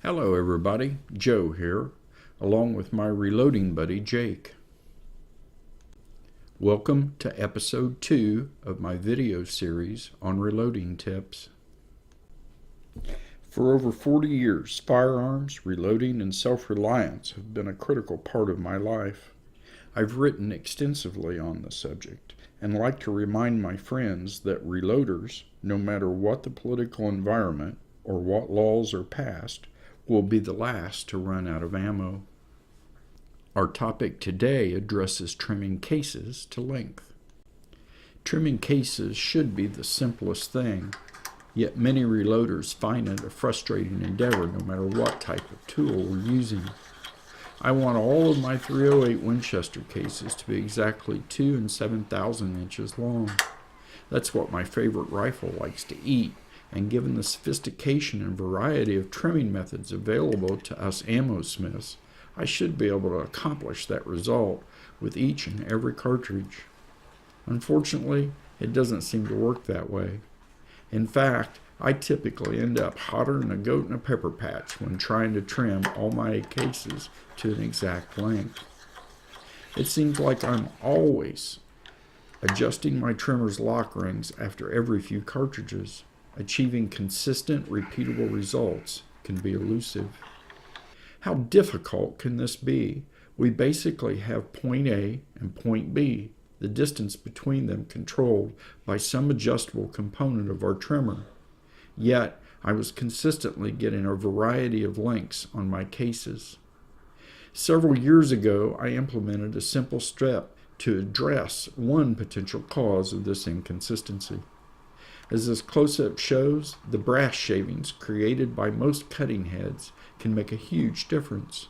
Hello everybody, Joe here, along with my reloading buddy Jake. Welcome to episode 2 of my video series on reloading tips. For over 40 years, firearms, reloading, and self-reliance have been a critical part of my life. I've written extensively on the subject and like to remind my friends that reloaders, no matter what the political environment or what laws are passed, will be the last to run out of ammo. Our topic today addresses trimming cases to length. Trimming cases should be the simplest thing, yet many reloaders find it a frustrating endeavor no matter what type of tool we're using. I want all of my .308 Winchester cases to be exactly 2 7/7 inches long. That's what my favorite rifle likes to eat, and given the sophistication and variety of trimming methods available to us ammo smiths, I should be able to accomplish that result with each and every cartridge. Unfortunately, it doesn't seem to work that way. In fact, I typically end up hotter than a goat in a pepper patch when trying to trim all my cases to an exact length. It seems like I'm always adjusting my trimmer's lock rings after every few cartridges. Achieving consistent, repeatable results can be elusive. How difficult can this be? We basically have point A and point B, the distance between them controlled by some adjustable component of our trimmer. Yet, I was consistently getting a variety of lengths on my cases. Several years ago, I implemented a simple step to address one potential cause of this inconsistency. As this close-up shows, the brass shavings created by most cutting heads can make a huge difference.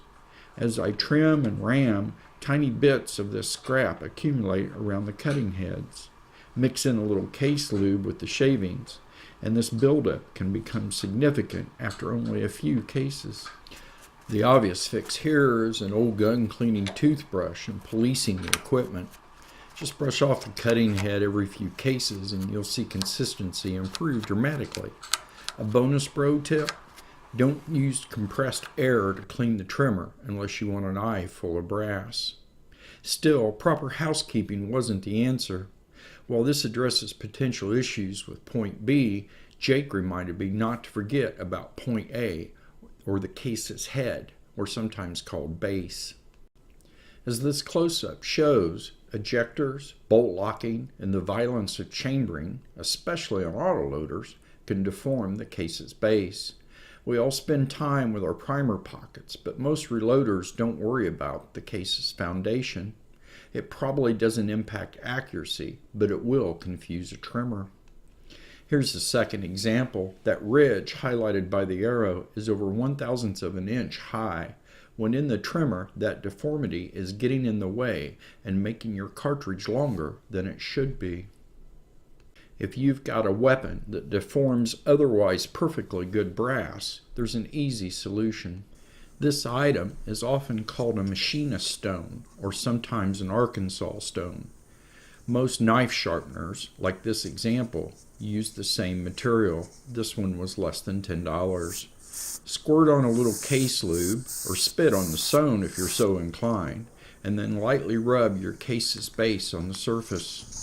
As I trim and ram, tiny bits of this scrap accumulate around the cutting heads. Mix in a little case lube with the shavings, and this buildup can become significant after only a few cases. The obvious fix here is an old gun cleaning toothbrush and policing the equipment. Just brush off the cutting head every few cases and you'll see consistency improve dramatically. A bonus pro tip: don't use compressed air to clean the trimmer unless you want an eye full of brass. Still, proper housekeeping wasn't the answer. While this addresses potential issues with point B, Jake reminded me not to forget about point A, or the case's head, or sometimes called base. As this close-up shows, ejectors, bolt locking, and the violence of chambering, especially on autoloaders, can deform the case's base. We all spend time with our primer pockets, but most reloaders don't worry about the case's foundation. It probably doesn't impact accuracy, but it will confuse a trimmer. Here's a second example. That ridge highlighted by the arrow is over 1/1000th of an inch high. When in the trimmer, that deformity is getting in the way and making your cartridge longer than it should be. If you've got a weapon that deforms otherwise perfectly good brass, there's an easy solution. This item is often called a machinist stone, or sometimes an Arkansas stone. Most knife sharpeners, like this example, use the same material. This one was less than $10. Squirt on a little case lube, or spit on the sewn if you're so inclined, and then lightly rub your case's base on the surface.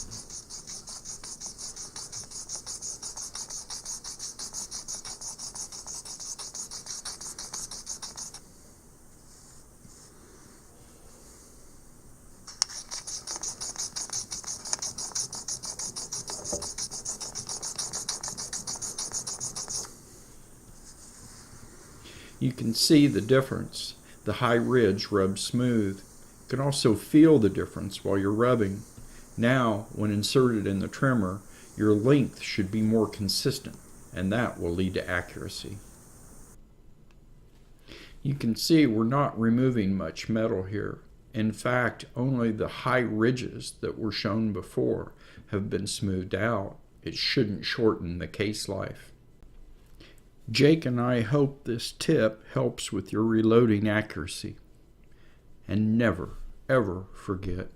You can see the difference. The high ridge rubs smooth. You can also feel the difference while you're rubbing. Now, when inserted in the trimmer, your length should be more consistent, and that will lead to accuracy. You can see we're not removing much metal here. In fact, only the high ridges that were shown before have been smoothed out. It shouldn't shorten the case life. Jake and I hope this tip helps with your reloading accuracy. And never, ever forget,